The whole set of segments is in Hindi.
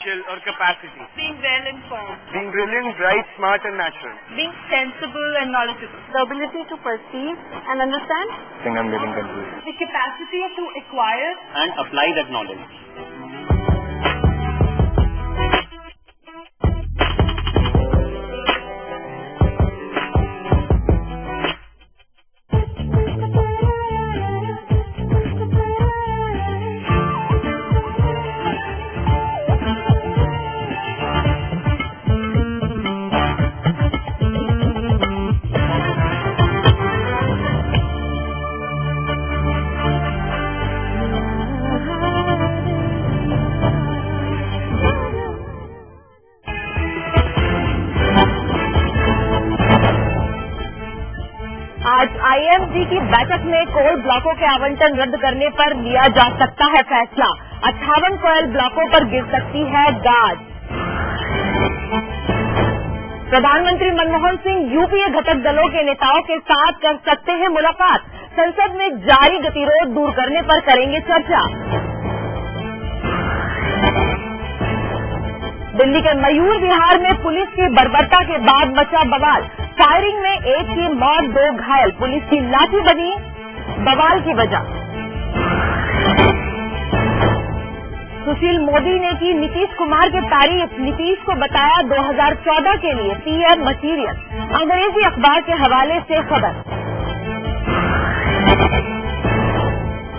potential or capacity. Being well informed. Being brilliant, bright, smart and natural. Being sensible and knowledgeable. The ability to perceive and understand. I think I'm getting confused. The capacity to acquire and apply that knowledge. आज IMG की बैठक में कोल ब्लॉकों के आवंटन रद्द करने पर लिया जा सकता है फैसला। 58 कोयल ब्लॉकों पर गिर सकती है गाज। प्रधानमंत्री मनमोहन सिंह यूपीए घटक दलों के नेताओं के साथ कर सकते हैं मुलाकात। संसद में जारी गतिरोध दूर करने पर करेंगे चर्चा। दिल्ली के मयूर विहार में पुलिस की बर्बरता के बाद मचा बवाल। फायरिंग में एक की मौत, 2 घायल। पुलिस की लाठी बनी बवाल की वजह। सुशील मोदी ने की नीतीश कुमार की तारीफ। नीतीश को बताया 2014 के लिए पीएम मटीरियल। अंग्रेजी अखबार के हवाले से खबर।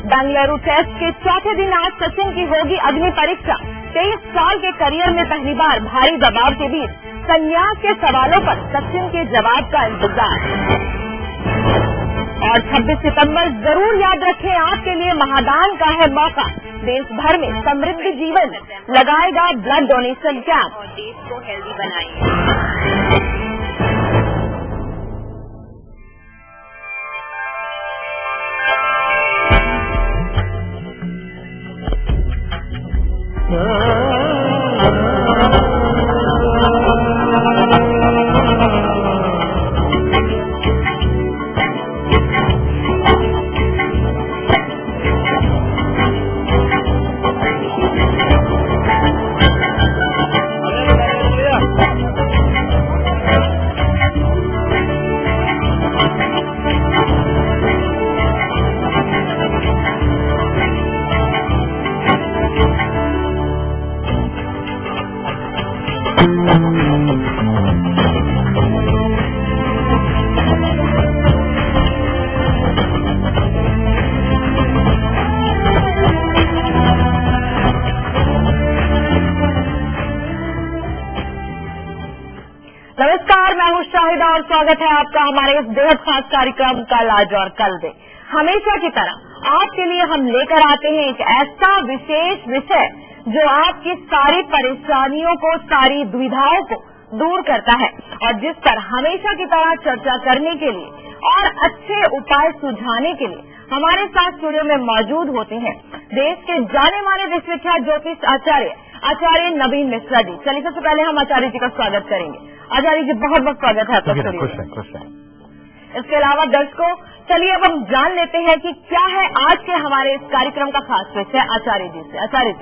बेंगलुरु टेस्ट के चौथे दिन आज सचिन की होगी अग्नि परीक्षा। 23 साल के करियर में पहली बार भारी दबाव के बीच संन्यास के सवालों पर सचिन के जवाब का इंतजार। और 26 सितंबर जरूर याद रखें, आपके लिए महादान का है मौका। देश भर में समृद्ध जीवन लगाएगा ब्लड डोनेशन कैंप और देश को हेल्दी बनाएंगे। नमस्कार, मैं हूं शाहिदा और स्वागत है आपका हमारे इस बेहद खास कार्यक्रम कल आज और कल दे। हमेशा की तरह आपके लिए हम लेकर आते हैं एक ऐसा विशेष विषय जो आपकी सारी परेशानियों को, सारी दुविधाओं को दूर करता है और जिस पर हमेशा की तरह चर्चा करने के लिए और अच्छे उपाय सुझाने के लिए हमारे साथ स्टूडियो में मौजूद होते हैं देश के जाने माने विश्वविख्यात ज्योतिष आचार्य नवीन मिश्रा जी। चलिए सबसे पहले हम आचार्य जी का स्वागत करेंगे। आचार्य जी, बहुत बहुत स्वागत है आपका स्टूडियो में। खुश है। इसके अलावा दर्शकों, चलिए अब हम जान लेते हैं कि क्या है आज के हमारे इस कार्यक्रम का खास विषय आचार्य जी से। आचार्य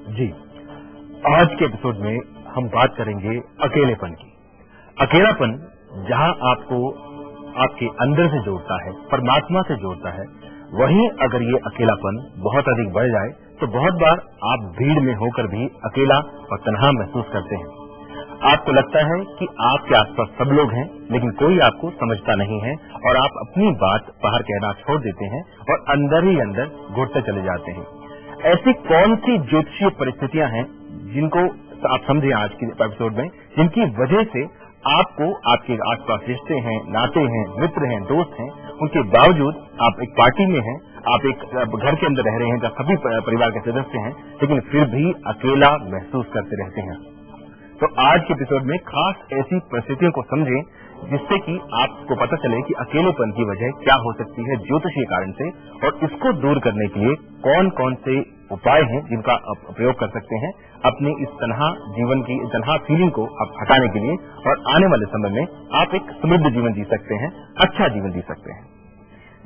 जी, आज के एपिसोड में हम बात करेंगे अकेलेपन की। अकेलापन जहां आपको आपके अंदर से जोड़ता है, परमात्मा से जोड़ता है, वहीं अगर ये अकेलापन बहुत अधिक बढ़ जाए तो बहुत बार आप भीड़ में होकर भी अकेला और तन्हा महसूस करते हैं। आपको लगता है कि आपके आसपास सब लोग हैं लेकिन कोई आपको समझता नहीं है और आप अपनी बात बाहर कहना छोड़ देते हैं और अंदर ही अंदर घुटते चले जाते हैं। ऐसी कौन सी ज्योतिषीय परिस्थितियां हैं जिनको आप समझे आज के एपिसोड में, जिनकी वजह से आपको आपके आसपास रिश्ते हैं, नाते हैं, मित्र हैं, दोस्त हैं, उनके बावजूद आप एक पार्टी में हैं, आप एक घर के अंदर रह रहे हैं जहाँ सभी परिवार के सदस्य हैं, लेकिन फिर भी अकेला महसूस करते रहते हैं। तो आज के एपिसोड में खास ऐसी परिस्थितियों को समझें जिससे कि आपको पता चले कि अकेलेपन की वजह क्या हो सकती है ज्योतिषीय कारण से, और इसको दूर करने के लिए कौन कौन से उपाय हैं जिनका आप प्रयोग कर सकते हैं अपनी इस तन्हा जीवन की, तन्हा फीलिंग को आप हटाने के लिए, और आने वाले समय में आप एक समृद्ध जीवन जी सकते हैं, अच्छा जीवन जी सकते हैं।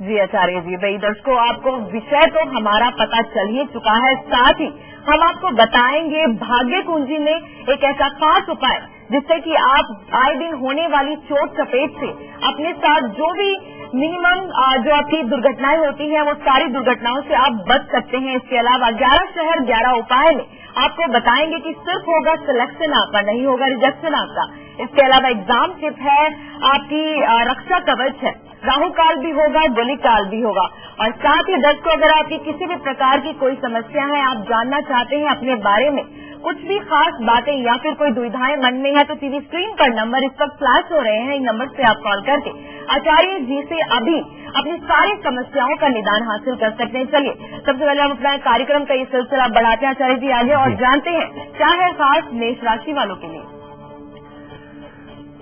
जी आचार्य जी, भाई दर्शकों आपको विषय तो हमारा पता चल ही चुका है, साथ ही हम आपको बताएंगे भाग्य कुंजी में एक ऐसा खास उपाय जिससे कि आप आए दिन होने वाली चोट चपेट से अपने साथ जो भी मिनिमम जो आपकी दुर्घटनाएं होती हैं वो सारी दुर्घटनाओं से आप बच सकते हैं। इसके अलावा 11 शहर 11 उपाय में आपको बताएंगे कि सिर्फ होगा सिलेक्शन आपका, नहीं होगा रिजेक्शन आपका। इसके अलावा एग्जाम टिप है, आपकी रक्षा कवच है, राहु काल भी होगा, गली काल भी होगा। और साथ ही दर्शकों अगर आपकी किसी भी प्रकार की कोई समस्या है, आप जानना चाहते हैं अपने बारे में कुछ भी खास बातें या फिर कोई दुविधाएं मन में है, तो टीवी स्क्रीन पर नंबर इस वक्त फ्लैश हो रहे हैं, इन नंबर से आप कॉल करके आचार्य जी से अभी अपनी सारी समस्याओं का निदान हासिल कर सकते हैं। चलिए सबसे पहले हम अपना कार्यक्रम का ये सिलसिला बढ़ाते हैं आचार्य जी आगे और जानते हैं क्या है खास मेष राशि वालों के लिए।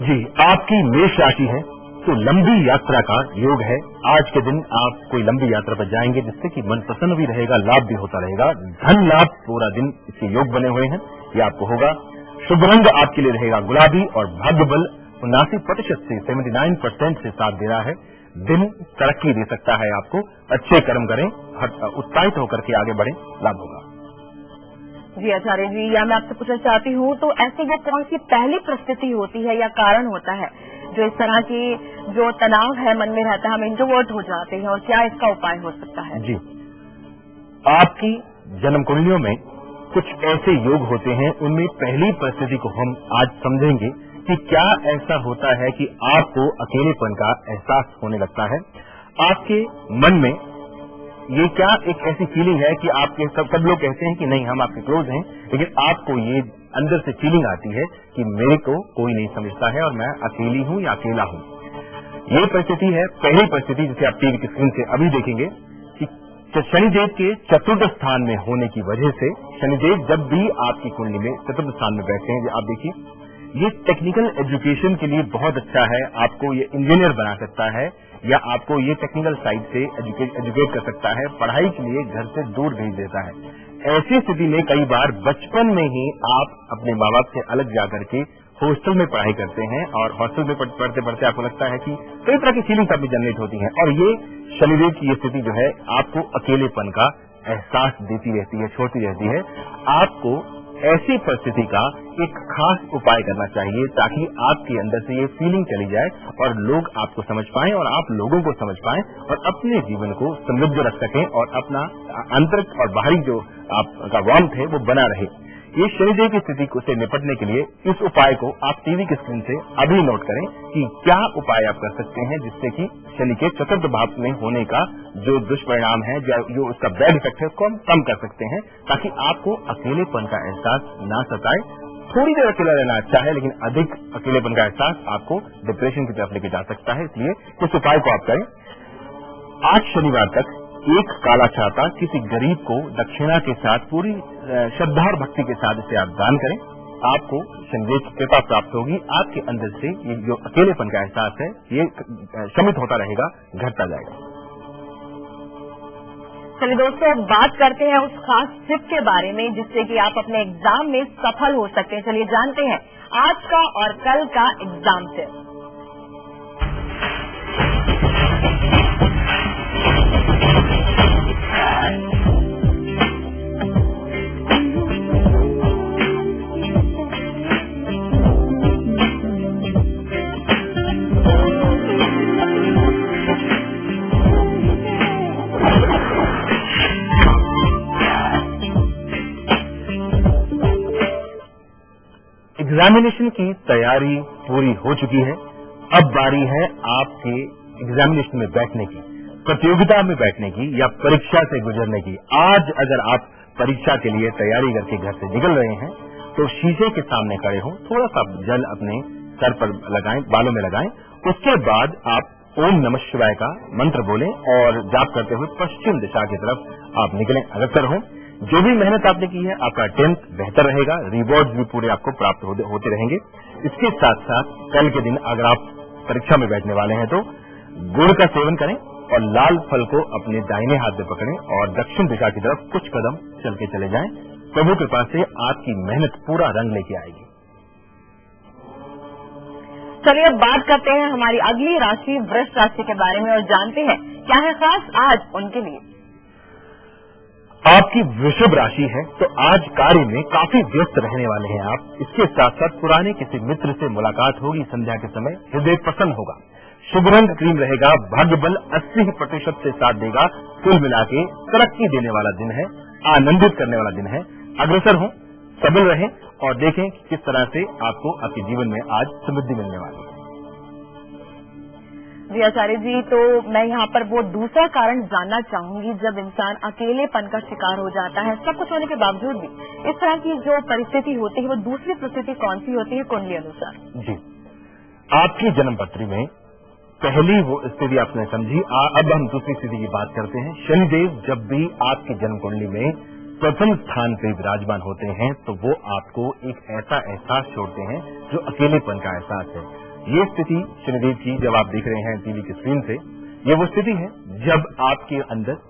जी, आपकी मेष राशि है तो लंबी यात्रा का योग है। आज के दिन आप कोई लंबी यात्रा पर जाएंगे जिससे कि मन प्रसन्न भी रहेगा, लाभ भी होता रहेगा, धन लाभ पूरा दिन इसके योग बने हुए हैं, ये आपको होगा। शुभ रंग आपके लिए रहेगा गुलाबी और भाग्य बल 79% से 79% से साथ दे रहा है। दिन तरक्की दे सकता है आपको, अच्छे कर्म करें, उत्साहित होकर के आगे बढ़े, लाभ होगा। जी आचार्य जी, या मैं आपसे पूछना चाहती हूँ तो ऐसी वो कौन सी पहली परिस्थिति होती है या कारण होता है जो इस तरह की जो तनाव है मन में रहता है, हम इंट्रोवर्ट हो जाते हैं, और क्या इसका उपाय हो सकता है? जी, आपकी जन्म कुंडलियों में कुछ ऐसे योग होते हैं, उनमें पहली परिस्थिति को हम आज समझेंगे कि क्या ऐसा होता है कि आपको अकेलेपन का एहसास होने लगता है। आपके मन में ये क्या एक ऐसी फीलिंग है कि आपके सब लोग कहते हैं कि नहीं हम आपके क्लोज हैं, लेकिन आपको ये अंदर से फीलिंग आती है कि मेरे को कोई नहीं समझता है और मैं अकेली हूं या अकेला हूं। ये परिस्थिति है पहली परिस्थिति जिसे आप टीवी की स्क्रीन से अभी देखेंगे कि शनिदेव के चतुर्थ स्थान में होने की वजह से, शनिदेव जब भी आपकी कुंडली में चतुर्थ स्थान में बैठे हैं, आप देखिए ये टेक्निकल एजुकेशन के लिए बहुत अच्छा है, आपको ये इंजीनियर बना सकता है या आपको ये टेक्निकल साइड से एजुकेट कर सकता है, पढ़ाई के लिए घर से दूर भेज देता है। ऐसी स्थिति में कई बार बचपन में ही आप अपने माँ बाप से अलग जाकर के हॉस्टल में पढ़ाई करते हैं और हॉस्टल में पढ़ते पढ़ते आपको लगता है कि कई तरह की फीलिंग्स आप जनरेट होती हैं, और ये शनिदेव की ये स्थिति जो है आपको अकेलेपन का एहसास देती रहती है, छोड़ती रहती है। आपको ऐसी परिस्थिति का एक खास उपाय करना चाहिए ताकि आपके अंदर से ये फीलिंग चली जाए और लोग आपको समझ पाएं और आप लोगों को समझ पाएं और अपने जीवन को समृद्ध रख सकें और अपना आंतरिक और बाहरी जो आपका वार्मथ है वो बना रहे। ये शनिदेव की स्थिति से निपटने के लिए इस उपाय को आप टीवी की स्क्रीन से अभी नोट करें कि क्या उपाय आप कर सकते हैं जिससे कि शनि के चतुर्थ भाव में होने का जो दुष्परिणाम है, जो उसका बैड इफेक्ट है, उसको हम कम कर सकते हैं ताकि आपको अकेलेपन का एहसास ना सताए। थोड़ी देर अकेला रहना अच्छा है, लेकिन अधिक अकेलेपन का एहसास आपको डिप्रेशन की तरफ लेके जा सकता है। इसलिए इस उपाय को आप करें। आज शनिवार तक एक काला छाता किसी गरीब को दक्षिणा के साथ पूरी श्रद्धा और भक्ति के साथ इसे आप दान करें, आपको शनिदेव की कृपा प्राप्त होगी। आपके अंदर से ये जो अकेलेपन का एहसास है ये शमित होता रहेगा, घटता जाएगा। चलिए दोस्तों, अब बात करते हैं उस खास टिप के बारे में जिससे कि आप अपने एग्जाम में सफल हो सकते हैं। चलिए जानते हैं आज का और कल का एग्जाम टिप। एग्जामिनेशन की तैयारी पूरी हो चुकी है। अब बारी है आपके एग्जामिनेशन में बैठने की, प्रतियोगिता में बैठने की या परीक्षा से गुजरने की। आज अगर आप परीक्षा के लिए तैयारी करके घर से निकल रहे हैं तो शीशे के सामने खड़े हों, थोड़ा सा जल अपने सर पर लगाएं, बालों में लगाएं। उसके बाद आप ओम नमः शिवाय का मंत्र बोलें और जाप करते हुए पश्चिम दिशा की तरफ आप निकलें, अग्रसर हों। जो भी मेहनत आपने की है आपका अटेम्प्ट बेहतर रहेगा, रिवॉर्ड भी पूरे आपको प्राप्त होते रहेंगे। इसके साथ साथ कल के दिन अगर आप परीक्षा में बैठने वाले हैं तो गुड़ का सेवन करें और लाल फल को अपने दाहिने हाथ में पकड़ें और दक्षिण दिशा की तरफ कुछ कदम चल के चले जाएं। प्रभु कृपा से आपकी मेहनत पूरा रंग लेके आएगी। चलिए अब बात करते हैं हमारी अगली राशि वृष राशि के बारे में और जानते हैं क्या है खास आज उनके लिए? आपकी वृषभ राशि है तो आज कार्य में काफी व्यस्त रहने वाले हैं आप। इसके साथ साथ पुराने किसी मित्र से मुलाकात होगी संध्या के समय, हृदय प्रसन्न होगा। शुभ रंग क्रीम रहेगा, भाग्य बल 80% से साथ देगा। कुल मिला के तरक्की देने वाला दिन है, आनंदित करने वाला दिन है। अग्रसर हो, सबल रहें और देखें कि किस तरह से आपको आपके जीवन में आज समृद्धि मिलने वाली है। जी आचार्य जी, तो मैं यहाँ पर वो दूसरा कारण जानना चाहूंगी, जब इंसान अकेलेपन का शिकार हो जाता है, सब कुछ होने के बावजूद भी इस तरह की जो परिस्थिति होती है, वो दूसरी परिस्थिति कौन सी होती है कुंडली अनुसार? जी, आपकी जन्मपत्री में पहली वो स्थिति आपने समझी। अब हम दूसरी स्थिति की बात करते हैं। शनिदेव जब भी आपकी जन्म कुंडली में प्रथम स्थान पे विराजमान होते हैं तो वो आपको एक ऐसा एहसास छोड़ते हैं जो अकेलेपन का एहसास है। ये स्थिति शनिदेव की जब आप देख रहे हैं टीवी की स्क्रीन से, ये वो स्थिति है जब आपके अंदर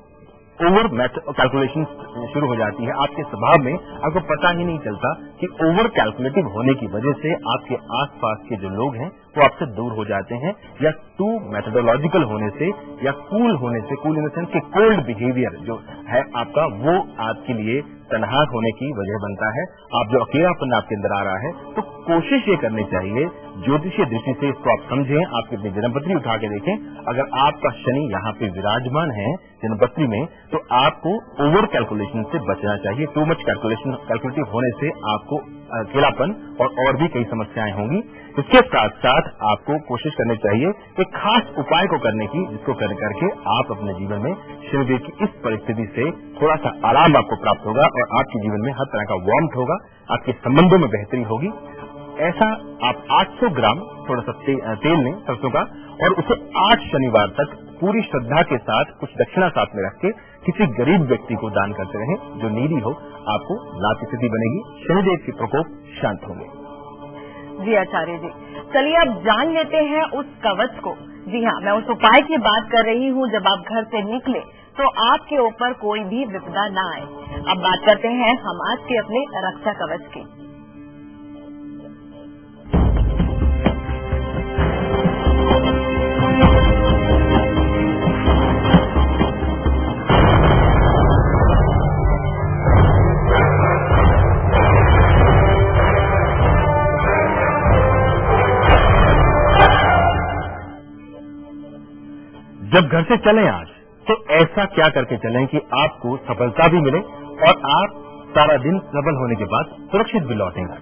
ओवर कैलकुलेशन शुरू हो जाती है। आपके स्वभाव में आपको पता ही नहीं चलता कि ओवर कैलकुलेटिव होने की वजह से आपके आसपास के जो लोग हैं वो आपसे दूर हो जाते हैं, या टू मेथोडोलॉजिकल होने से या कूल होने से, कूल इन द सेंस कि कोल्ड बिहेवियर जो है आपका, वो आपके लिए तनहा होने की वजह बनता है। आप जो अकेलापन आपके अंदर आ रहा है, तो कोशिश ये करनी चाहिए, ज्योतिषीय दृष्टि से इसको आप समझें, आपकी अपनी जन्मपत्री उठा के देखें। अगर आपका शनि यहाँ पे विराजमान है जन्मपत्री में, तो आपको ओवर कैलकुलेशन से बचना चाहिए। टू मच कैलकुलेटिव होने से आपको अकेलापन और भी कई समस्याएं होंगी। इसके साथ साथ आपको कोशिश करनी चाहिए एक खास उपाय को करने की, जिसको करके आप अपने जीवन में शनिदेव की इस परिस्थिति से थोड़ा सा आराम आपको प्राप्त होगा और आपके जीवन में हर तरह का वार्मथ होगा, आपके संबंधों में बेहतरी होगी। ऐसा आप 800 ग्राम थोड़ा सा तेल लें सरसों का, और उसे 8 शनिवार तक पूरी श्रद्धा के साथ कुछ दक्षिणा साथ में रख के किसी गरीब व्यक्ति को दान करते रहें जो नीडी हो। आपको लाभ की स्थिति बनेगी, शनिदेव के प्रकोप शांत होंगे। जी आचार्य जी, चलिए अब जान लेते हैं उस कवच को। जी हाँ, मैं उस उपाय की बात कर रही हूँ, जब आप घर से निकले तो आपके ऊपर कोई भी विपदा ना आए। अब बात करते हैं हम आज के अपने रक्षा कवच की। जब घर से चलें आज, तो ऐसा क्या करके चलें कि आपको सफलता भी मिले और आप सारा दिन सबल होने के बाद सुरक्षित भी लौटेंगे।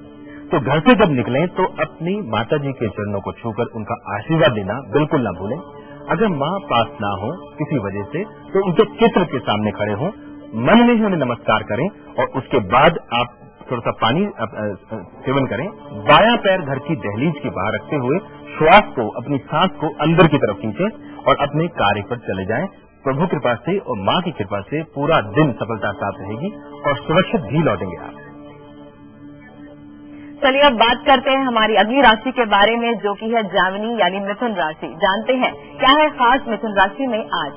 तो घर से जब निकलें तो अपनी माता जी के चरणों को छूकर उनका आशीर्वाद देना बिल्कुल ना भूलें। अगर माँ पास ना हो किसी वजह से, तो उनके चित्र के सामने खड़े हों, मन में ही उन्हें नमस्कार करें और उसके बाद आप थोड़ा सा पानी सेवन करें। बायां पैर घर की दहलीज के बाहर रखते हुए श्वास को, अपनी सांस को अंदर की तरफ खींचें और अपने कार्य पर चले जाएं। प्रभु कृपा से और माँ की कृपा से पूरा दिन सफलता प्राप्त रहेगी और सुरक्षित भी लौटेंगे आप। चलिए अब बात करते हैं हमारी अगली राशि के बारे में, जो कि है जामिनी यानी मिथुन राशि। जानते हैं क्या है खास मिथुन राशि में आज?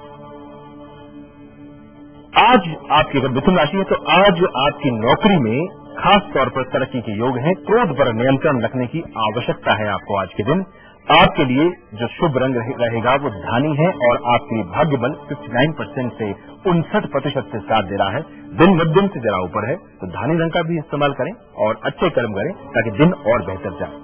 आज आपकी अगर मिथुन राशि है तो आज आपकी नौकरी में खास तौर पर तरक्की के योग हैं। क्रोध पर नियंत्रण रखने की आवश्यकता है आपको आज के दिन। आपके लिए जो शुभ रंग रहेगा वो धानी है और आपके लिए भाग्य बल 59% से 59% से साथ दे रहा है। दिन मध्यम से जरा ऊपर है, तो धानी रंग का भी इस्तेमाल करें और अच्छे कर्म करें ताकि दिन और बेहतर जाए।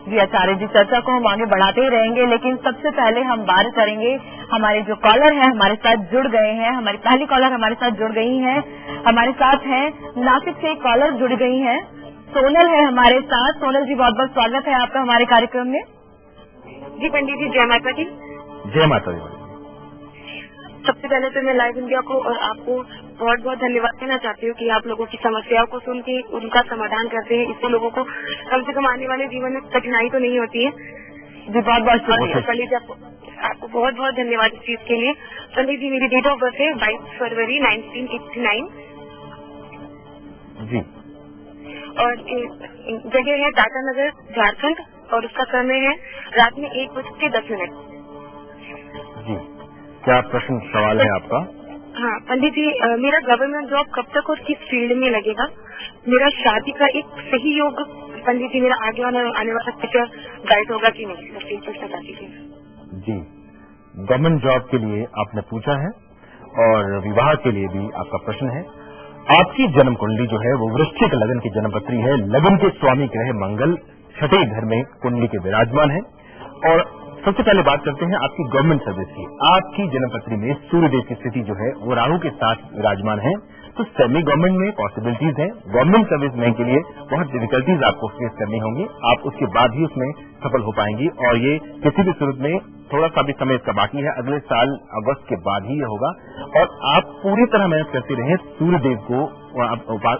जी आचार्य जी, चर्चा को हम आगे बढ़ाते ही रहेंगे, लेकिन सबसे पहले हम बात करेंगे हमारे जो कॉलर हैं हमारे साथ जुड़ गए हैं। हमारी पहली कॉलर हमारे साथ जुड़ गई हैं। हमारे साथ हैं नासिक से एक कॉलर जुड़ गई हैं, सोनल है हमारे साथ। सोनल जी, बहुत बहुत स्वागत है आपका हमारे कार्यक्रम में। जी पंडित जी, जय माता दी। जय माता दी। सबसे पहले तो मैं लाइव इंडिया को और आपको बहुत बहुत धन्यवाद देना चाहती हूँ कि आप लोगों की समस्याओं को सुन के उनका समाधान करते हैं। इससे लोगों को कम से कम आने वाले जीवन में कठिनाई तो नहीं होती है। जी बहुत बहुत शुक्रिया पंडित जी, आपको बहुत बहुत धन्यवाद इस चीज के लिए। पंडित जी, मेरी डेट ऑफ बर्थ है 22 फरवरी 1989 जी, और जगह है टाटानगर, झारखंड, और उसका समय है रात में 1:10। जी, क्या प्रश्न सवाल है आपका? हाँ पंडित जी, मेरा गवर्नमेंट जॉब कब तक और किस फील्ड में लगेगा? मेरा शादी का एक सही योग पंडित जी, मेरा आगे आने वाला फ्यूचर गाइड होगा कि नहीं, बस ये पूछना चाहती थी। जी, गवर्नमेंट जॉब के लिए आपने पूछा है और विवाह के लिए भी आपका प्रश्न है। आपकी जन्म कुंडली जो है वो वृश्चिक लगन की जन्मपत्री है। लगन के स्वामी ग्रह मंगल छठे घर में कुंडली के विराजमान है। और सबसे पहले बात करते हैं आपकी गवर्नमेंट सर्विस की। आपकी जन्मपत्री में सूर्यदेव की स्थिति जो है वो राहु के साथ विराजमान है, तो सेमी गवर्नमेंट में पॉसिबिलिटीज हैं। गवर्नमेंट सर्विस में के लिए बहुत डिफिकल्टीज आपको फेस करनी होंगी, आप उसके बाद ही उसमें सफल हो पाएंगी। और ये किसी भी सूरत में थोड़ा सा भी समय इसका बाकी है, अगले साल अगस्त के बाद ही ये होगा। और आप पूरी तरह मेहनत करते रहें, सूर्यदेव को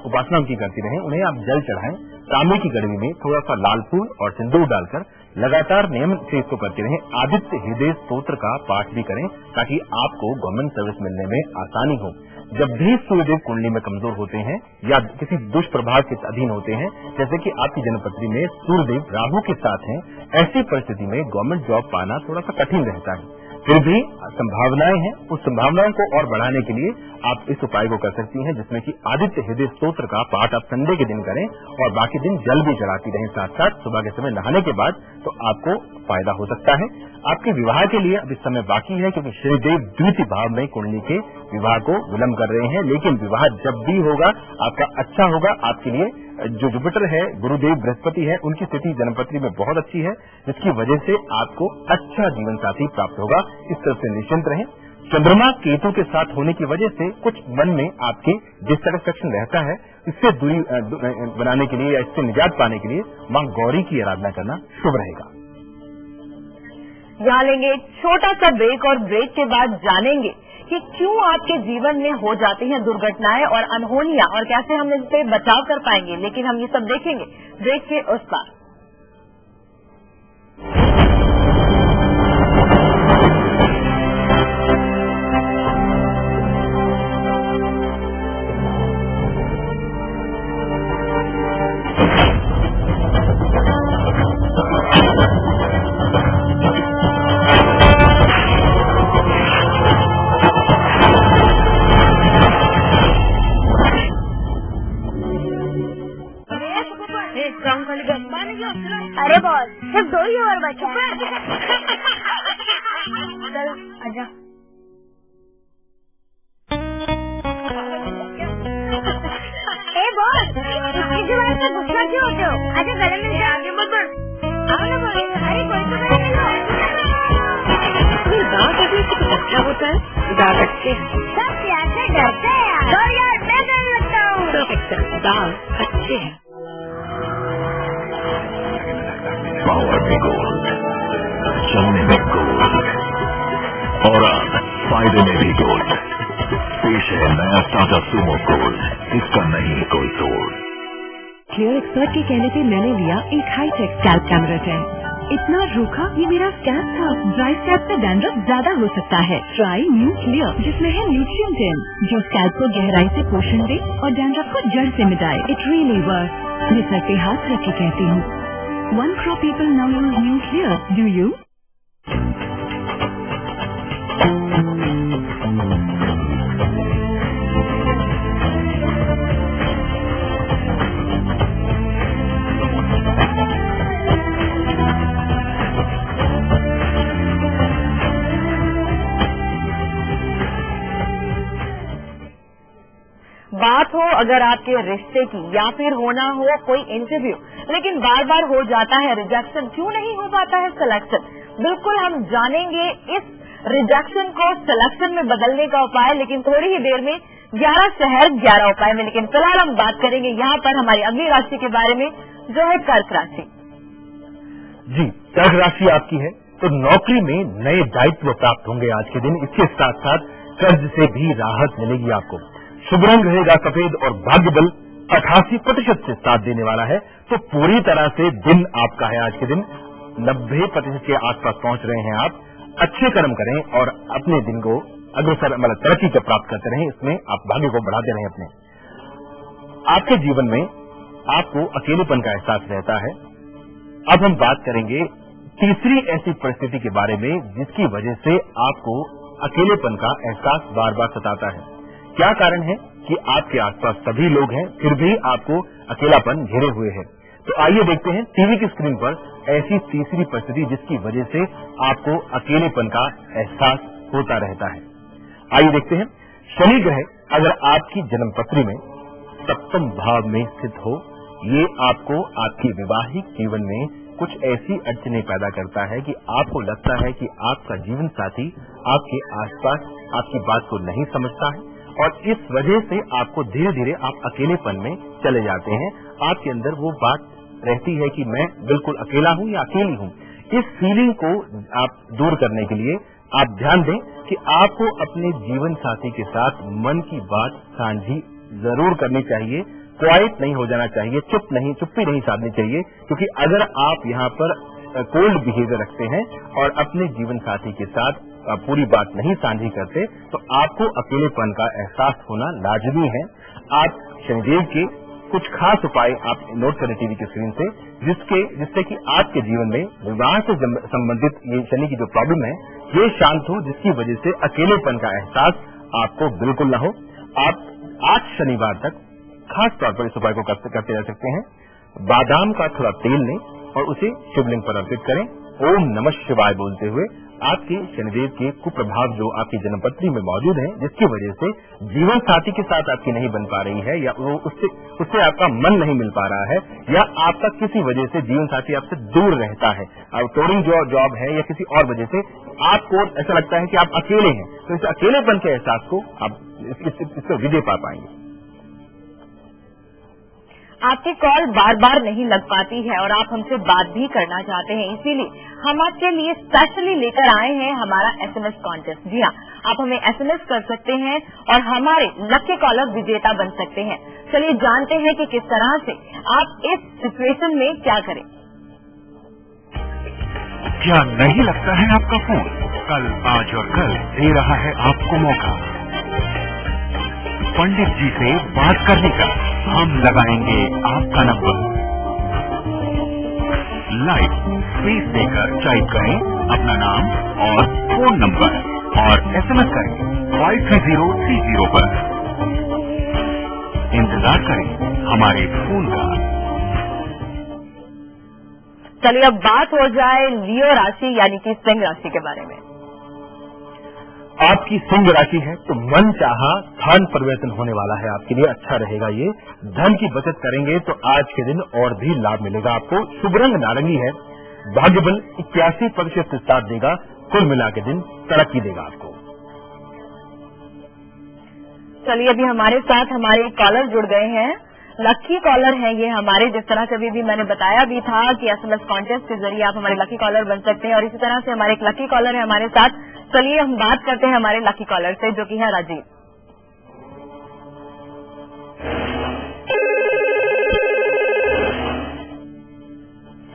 उपासना उनकी करती रहें, उन्हें आप जल चढ़ाएं, तांबे की गड़वी में थोड़ा सा लाल फूल और सिंदूर डालकर लगातार नियम से इसको करते रहें। आदित्य हृदय स्तोत्र का पाठ भी करें ताकि आपको गवर्नमेंट सर्विस मिलने में आसानी हो। जब भी सूर्यदेव कुंडली में कमजोर होते हैं या किसी दुष्प्रभाव के अधीन होते हैं, जैसे कि आपकी जन्मपत्री में सूर्यदेव राहु के साथ हैं, ऐसी परिस्थिति में गवर्नमेंट जॉब पाना थोड़ा सा कठिन रहता है। फिर भी संभावनाएं हैं, उस संभावनाओं को और बढ़ाने के लिए आप इस उपाय को कर सकती हैं, जिसमें कि आदित्य हृदय स्तोत्र का पाठ आप संडे के दिन करें और बाकी दिन जल भी चढ़ाती रहें साथ साथ सुबह के समय नहाने के बाद, तो आपको फायदा हो सकता है। आपके विवाह के लिए अभी समय बाकी है क्योंकि शनिदेव द्वितीय भाव में कुंडली के विवाह को विलंब कर रहे हैं, लेकिन विवाह जब भी होगा आपका अच्छा होगा। आपके लिए जो जुपिटर है, गुरुदेव बृहस्पति है, उनकी स्थिति जन्मपत्री में बहुत अच्छी है, जिसकी वजह से आपको अच्छा जीवन साथी प्राप्त होगा। इस तरह से निश्चिंत रहें। चंद्रमा केतु के साथ होने की वजह से कुछ मन में आपके डिससेटिस्फेक्शन रहता है, इससे दूरी बनाने के लिए या इससे निजात पाने के लिए मां गौरी की आराधना करना शुभ रहेगा। यहाँ लेंगे एक छोटा सा ब्रेक और ब्रेक के बाद जानेंगे कि क्यों आपके जीवन में हो जाती हैं दुर्घटनाएं और अनहोनियां और कैसे हम इस पे बचाव कर पाएंगे। लेकिन हम ये सब देखेंगे ब्रेक के उस पार। अरे बॉस सिर्फ 2 ही ओवर बचा है। चल आजा। ए बॉस इसकी वजह से गुस्सा क्यों होते हो? आजा गले मिल जाए। आगे मत बढ़। आओ ना बोले। अरे कोई तो नहीं दांत अभी कुछ अच्छा होता है, दांत अच्छे सब प्यार से डरते हैं यार। तो यार मैं डरने लगता हूँ। तो दांत अच्छे हैं। पावर में गोल्ड, चलने में गोल्ड और फायदे में भी गोल्ड। पेश है नया टाटा सुमो गोल्ड, इसका नहीं कोई तोड़। क्लियर एक्सपर्ट के कहने पे मैंने लिया एक हाईटेक स्कैल्प कैमरा टेन। इतना रूखा ये मेरा स्कैल्प था। ड्राई स्कैल्प पे डैंड्रफ ज्यादा हो सकता है। ट्राई न्यू क्लियर जिसमें है न्यूट्रिएंट 10 जो स्कैल्प को गहराई से पोषण दे और डैंड्रफ को जड़ से मिटाए। It really works. मैं सर पे हाथ रख के कहती हूँ, 1 crore people now use New Clear. Do you? बात हो अगर आपके रिश्ते की या फिर होना हो कोई इंटरव्यू, लेकिन बार बार हो जाता है रिजेक्शन, क्यों नहीं हो पाता है सिलेक्शन? बिल्कुल हम जानेंगे इस रिजेक्शन को सिलेक्शन में बदलने का उपाय, लेकिन थोड़ी ही देर में 11 शहर 11 उपाय में। लेकिन फिलहाल हम बात करेंगे यहाँ पर हमारी अगली राशि के बारे में, जो है कर्क राशि। जी, कर्क राशि आपकी है तो नौकरी में नए दायित्व प्राप्त होंगे आज के दिन। इसके साथ साथ कर्ज से भी राहत मिलेगी आपको। शुभ रंग रहेगा सफेद और भाग्य बल 88% से साथ देने वाला है, तो पूरी तरह से दिन आपका है आज के दिन। 90% के आसपास पहुंच रहे हैं आप। अच्छे कर्म करें और अपने दिन को अग्रसर मतलब तरक्की को प्राप्त करते रहें, इसमें आप भाग्य को बढ़ाते रहें अपने। आपके जीवन में आपको अकेलेपन का एहसास रहता है। अब हम बात करेंगे तीसरी ऐसी परिस्थिति के बारे में जिसकी वजह से आपको अकेलेपन का एहसास बार बार सताता है। क्या कारण है कि आपके आसपास सभी लोग हैं फिर भी आपको अकेलापन घेरे हुए है? तो आइए देखते हैं टीवी की स्क्रीन पर ऐसी तीसरी परिस्थिति जिसकी वजह से आपको अकेलेपन का एहसास होता रहता है। आइए देखते हैं, शनि ग्रह अगर आपकी जन्मपत्री में सप्तम भाव में स्थित हो, ये आपको आपके वैवाहिक जीवन में कुछ ऐसी अड़चनें पैदा करता है कि आपको लगता है कि आपका जीवन साथी आपके आसपास आपकी बात को नहीं समझता है और इस वजह से आपको धीरे धीरे आप अकेलेपन में चले जाते हैं। आपके अंदर वो बात रहती है कि मैं बिल्कुल अकेला हूं या अकेली हूं। इस फीलिंग को आप दूर करने के लिए आप ध्यान दें कि आपको अपने जीवन साथी के साथ मन की बात साझी जरूर करनी चाहिए। क्वाइट नहीं हो जाना चाहिए, चुप्पी नहीं साधनी चाहिए, क्योंकि अगर आप यहाँ पर कोल्ड बिहेवियर रखते हैं और अपने जीवन साथी के साथ पूरी बात नहीं साझी करते तो आपको अकेलेपन का एहसास होना लाजमी है। आप शनिदेव के कुछ खास उपाय आप नोट करें टीवी की स्क्रीन से, जिससे कि आपके जीवन में विवाह से संबंधित ये शनि की जो प्रॉब्लम है ये शांत हो, जिसकी वजह से अकेलेपन का एहसास आपको बिल्कुल न हो। आप 8 शनिवार तक खास तौर पर इस उपाय को करते रह सकते हैं। बादाम का थोड़ा तेल लें और उसे शिवलिंग पर अर्पित करें। ओम नमः शिवाय बोलते हुए आपके शनिदेव के कुप्रभाव जो आपकी जन्मपत्री में मौजूद हैं, जिसकी वजह से जीवन साथी के साथ आपकी नहीं बन पा रही है या वो उससे आपका मन नहीं मिल पा रहा है या आपका किसी वजह से जीवन साथी आपसे दूर रहता है, टूरिंग जॉब है या किसी और वजह से आपको ऐसा लगता है कि आप अकेले हैं, तो इस अकेलेपन के एहसास को आप इससे विजय पा पाएंगे। आपकी कॉल बार बार नहीं लग पाती है और आप हमसे बात भी करना चाहते हैं, इसीलिए हम आपके लिए स्पेशली लेकर आए हैं हमारा SMS कॉन्टेस्ट। जी हाँ, आप हमें SMS कर सकते हैं और हमारे लकी कॉलर विजेता बन सकते हैं। चलिए जानते हैं कि किस तरह से आप इस सिचुएशन में क्या करें। क्या नहीं लगता है आपका फोन कल, आज और कल दे रहा है आपको मौका पंडित जी से बात करने का? हम लगाएंगे आपका नंबर। लाइव स्पेस देकर टाइप करें अपना नाम और फोन नंबर और SMS करें 53030 पर। इंतजार करें हमारे फोन का। चलिए अब बात हो जाए लियो राशि यानी कि सिंह राशि के बारे में। आपकी सिंह राशि है तो मन चाहा स्थान परिवर्तन होने वाला है, आपके लिए अच्छा रहेगा। ये धन की बचत करेंगे तो आज के दिन और भी लाभ मिलेगा आपको। शुभ रंग नारंगी है, भाग्य बल 81% साथ देगा, कुल मिला के दिन तरक्की देगा आपको। चलिए अभी हमारे साथ हमारे कॉलर जुड़ गए हैं, लकी कॉलर हैं ये हमारे। जिस तरह से अभी भी मैंने बताया भी था कि SMS कॉन्टेस्ट के जरिए आप हमारे लकी कॉलर बन सकते हैं और इसी तरह से हमारे एक लकी कॉलर है हमारे साथ। चलिए हम बात करते हैं हमारे लकी कॉलर से जो कि है राजीव।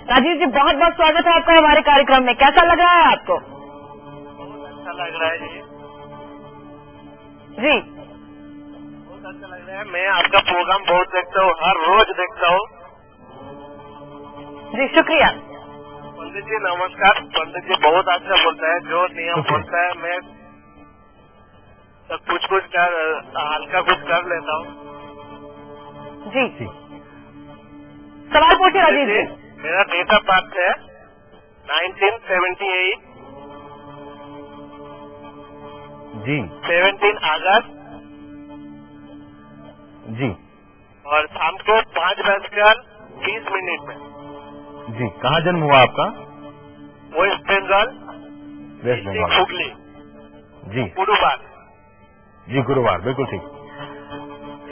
राजीव जी बहुत बहुत स्वागत है आपका हमारे कार्यक्रम में। कैसा लग रहा है आपको? बहुत अच्छा लग रहा है जी। जी बहुत अच्छा लग रहा है। मैं आपका प्रोग्राम बहुत देखता हूँ, हर रोज देखता हूँ। जी शुक्रिया। पंडित जी नमस्कार। पंडित जी बहुत अच्छा बोलता है, जो नियम बोलता है मैं सब कुछ हल्का कुछ कर लेता हूँ। जी सवाल पूछिए राजीव जी। मेरा डेट ऑफ बर्थ है 1978 जी 17 अगस्त जी और शाम को 5:20 में। जी कहाँ जन्म हुआ आपका? वेस्ट बंगाल, वेस्ट बंगाल। हुगली जी गुरुवार। जी गुरुवार, बिल्कुल ठीक।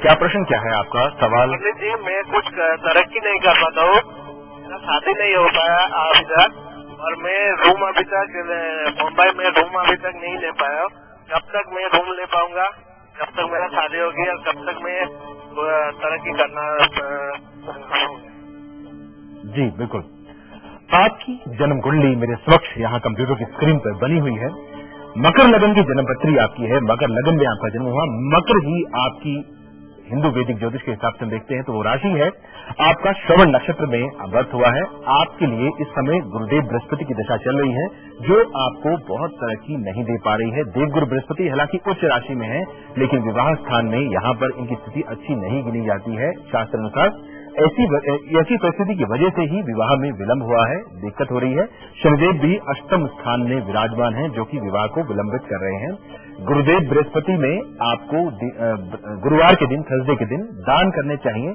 क्या प्रश्न क्या है आपका सवाल? पंडित जी मैं कुछ तरक्की नहीं कर पाता हूँ, मेरा शादी नहीं हो पाया आप इधर, और मैं रूम अभी तक मुंबई में रूम अभी तक नहीं ले पाया। कब तक मैं रूम ले पाऊंगा, कब तक मेरा शादी होगी और कब तक मैं तरक्की करना? जी बिल्कुल, आपकी जन्म कुंडली मेरे समक्ष यहाँ कंप्यूटर की स्क्रीन पर बनी हुई है। मकर लगन की जन्मपत्री आपकी है, मकर लगन में आपका जन्म हुआ। मकर ही आपकी हिंदू वैदिक ज्योतिष के हिसाब से हम देखते हैं तो वो राशि है। आपका श्रवण नक्षत्र में व्रत हुआ है। आपके लिए इस समय गुरुदेव बृहस्पति की दशा चल रही है जो आपको बहुत तरक्की नहीं दे पा रही है। देवगुरु बृहस्पति हालांकि उच्च राशि में है लेकिन विवाह स्थान में यहाँ पर इनकी स्थिति अच्छी नहीं गिनी जाती है शास्त्र अनुसार। ऐसी परिस्थिति की वजह से ही विवाह में विलंब हुआ है, दिक्कत हो रही है। शनिदेव भी अष्टम स्थान में विराजमान हैं, जो कि विवाह को विलंबित कर रहे हैं। गुरुदेव बृहस्पति में आपको गुरुवार के दिन, थर्सडे के दिन दान करने चाहिए,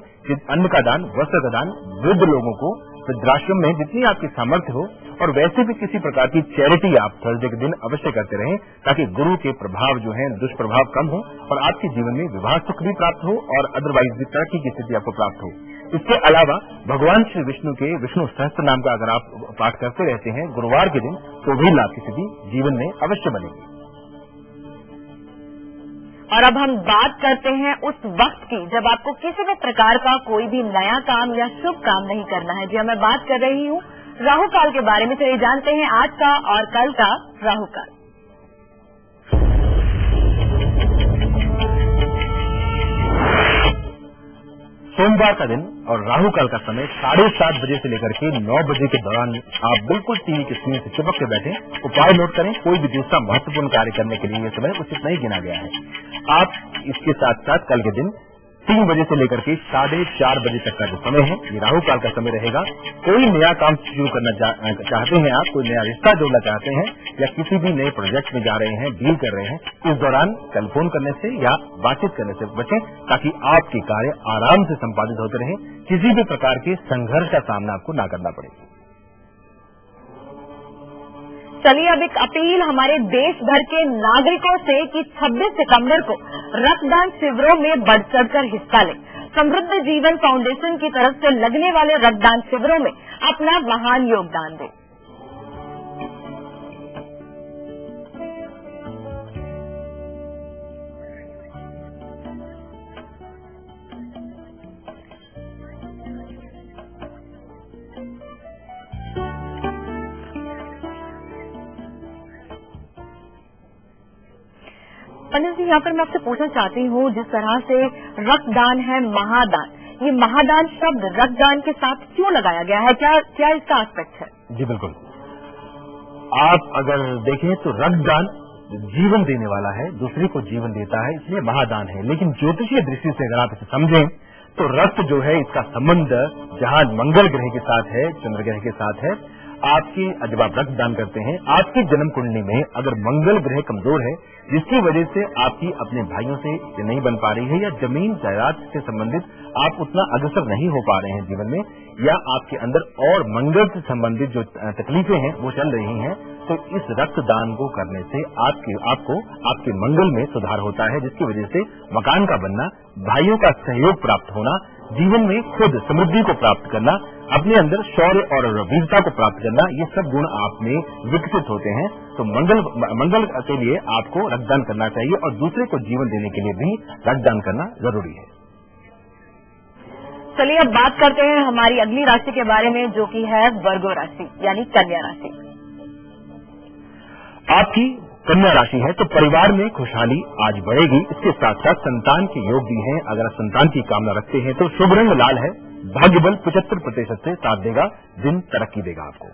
अन्न का दान, वस्त्र का दान, वृद्ध लोगों को, वृद्धाश्रम में जितनी आपकी सामर्थ्य हो, और वैसे भी किसी प्रकार की चैरिटी आप थर्सडे के दिन अवश्य करते रहें, ताकि गुरु के प्रभाव जो है, दुष्प्रभाव कम हो और आपके जीवन में विवाह सुख भी प्राप्त हो और अदरवाइज भी तरक्की की स्थिति आपको प्राप्त हो। इसके अलावा भगवान श्री विष्णु के विष्णु सहस्त्र नाम का अगर आप पाठ करते रहते हैं गुरुवार के दिन, तो भी लाभ की स्थिति जीवन में अवश्य बनेगी। और अब हम बात करते हैं उस वक्त की जब आपको किसी भी प्रकार का कोई भी नया काम या शुभ काम नहीं करना है। जी, मैं बात कर रही हूँ राहु काल के बारे में। चलिए जानते हैं आज का और कल का राहु काल। सोमवार का दिन और राहु काल का समय 7:30 बजे से लेकर के 9 बजे के दौरान आप बिल्कुल टीवी के स्क्रीन से चिपक के बैठे। उपाय नोट करें, कोई भी दूसरा महत्वपूर्ण कार्य करने के लिए यह समय उचित नहीं गिना गया है। आप इसके साथ साथ कल के दिन 3 बजे से लेकर के 4:30 बजे तक का जो समय है, ये राहु काल का समय रहेगा। कोई नया काम शुरू करना चाहते हैं आप, कोई नया रिश्ता जोड़ना चाहते हैं या किसी भी नए प्रोजेक्ट में जा रहे हैं, डील कर रहे हैं, इस दौरान टेलीफोन करने से या बातचीत करने से बचें, ताकि आपके कार्य आराम से संपादित होते रहें, किसी भी प्रकार के संघर्ष का सामना आपको न करना पड़े। चलिए अब एक अपील हमारे देश भर के नागरिकों से कि 26 सितंबर को रक्तदान शिविरों में बढ़ चढ़कर हिस्सा लें। समृद्ध जीवन फाउंडेशन की तरफ से लगने वाले रक्तदान शिविरों में अपना महान योगदान दें। पंडित जी, यहाँ पर मैं आपसे पूछना चाहती हूँ, जिस तरह से रक्तदान है महादान, ये महादान शब्द रक्तदान के साथ क्यों लगाया गया है? क्या इसका एस्पेक्ट है? जी बिल्कुल, आप अगर देखें तो रक्तदान जीवन देने वाला है, दूसरे को जीवन देता है, इसलिए महादान है। लेकिन ज्योतिषीय दृष्टि से अगर आप इसे समझें तो रक्त जो है, इसका संबंध जहां मंगल ग्रह के साथ है, चंद्र ग्रह के साथ है। आपकी जब आप रक्तदान करते हैं, आपकी जन्म कुंडली में अगर मंगल ग्रह कमजोर है, जिसकी वजह से आपकी अपने भाइयों से नहीं बन पा रही है, या जमीन जायदाद से संबंधित आप उतना अग्रसर नहीं हो पा रहे हैं जीवन में, या आपके अंदर और मंगल से संबंधित जो तकलीफें हैं वो चल रही हैं, तो इस रक्तदान को करने से आपको आपके मंगल में सुधार होता है, जिसकी वजह से मकान का बनना, भाइयों का सहयोग प्राप्त होना, जीवन में खुद समृद्धि को प्राप्त करना, अपने अंदर शौर्य और वीरता को प्राप्त करना, ये सब गुण आप में विकसित होते हैं। तो मंगल के लिए आपको रक्तदान करना चाहिए और दूसरे को जीवन देने के लिए भी रक्तदान करना जरूरी है। चलिए अब बात करते हैं हमारी अगली राशि के बारे में, जो कि है वर्गो राशि यानी कन्या राशि। आपकी कन्या राशि है तो परिवार में खुशहाली आज बढ़ेगी। इसके साथ साथ संतान के योग भी हैं। अगर आप संतान की कामना रखते हैं तो शुभ रंग लाल है। भाग्य बल 75% से साथ देगा, दिन तरक्की देगा आपको।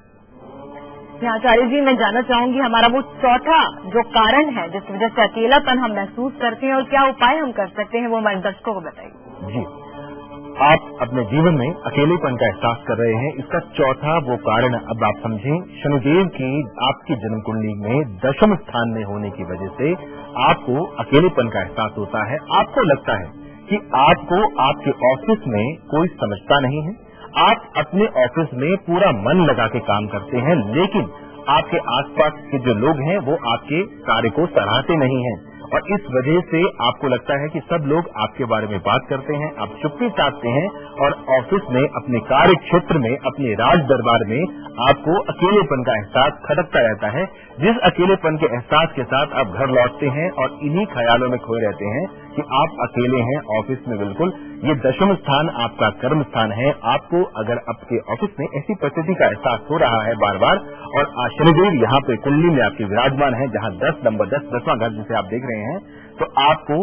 आचार्य जी, मैं जानना चाहूंगी हमारा वो चौथा जो कारण है जिस वजह से अकेलापन हम महसूस करते हैं और क्या उपाय हम कर सकते हैं, वो हमारे दर्शकों को बताइए। जी, आप अपने जीवन में अकेलेपन का एहसास कर रहे हैं, इसका चौथा वो कारण अब आप समझें, शनिदेव की आपकी जन्म कुंडली में 10वें स्थान में होने की वजह से आपको अकेलेपन का एहसास होता है। आपको लगता है कि आपको आपके ऑफिस में कोई समझता नहीं है, आप अपने ऑफिस में पूरा मन लगा के काम करते हैं, लेकिन आपके आसपास के जो लोग हैं वो आपके कार्य को सराहते नहीं हैं, और इस वजह से आपको लगता है कि सब लोग आपके बारे में बात करते हैं, आप चुप्पी साधते हैं, और ऑफिस में, अपने कार्य क्षेत्र में, अपने राज दरबार में आपको अकेलेपन का एहसास खटकता रहता है। जिस अकेलेपन के एहसास के साथ आप घर लौटते हैं और इन्हीं ख्यालों में खोए रहते हैं कि आप अकेले हैं ऑफिस में। बिल्कुल, ये 10वां स्थान आपका कर्म स्थान है। आपको अगर आपके ऑफिस में ऐसी परिस्थिति का एहसास हो रहा है बार बार, और शनिदेव यहाँ पे कुंडली में आपके विराजमान है, जहाँ 10 नंबर 10वां घर जिसे आप देख रहे हैं, तो आपको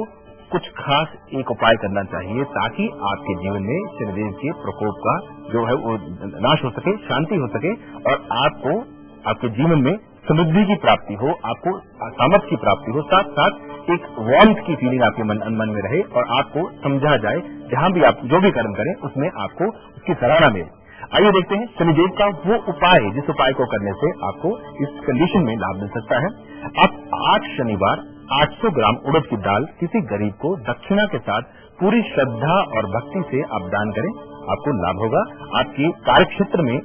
कुछ खास एक उपाय करना चाहिए ताकि आपके जीवन में शनिदेव के प्रकोप का जो है वो नाश हो सके, शांति हो सके, और आपको आपके जीवन में समृद्धि की प्राप्ति हो, आपको सामर्थ्य की प्राप्ति हो, साथ साथ एक वार्मथ की फीलिंग आपके मन में रहे और आपको समझा जाए जहां भी आप जो भी कर्म करें उसमें आपको उसकी सराहना मिले। आइए देखते हैं शनिदेव का वो उपाय जिस उपाय को करने से आपको इस कंडीशन में लाभ मिल सकता है। आप 8 शनिवार 800 ग्राम उड़द की दाल किसी गरीब को दक्षिणा के साथ पूरी श्रद्धा और भक्ति से आप दान करें, आपको लाभ होगा। आपके कार्यक्षेत्र में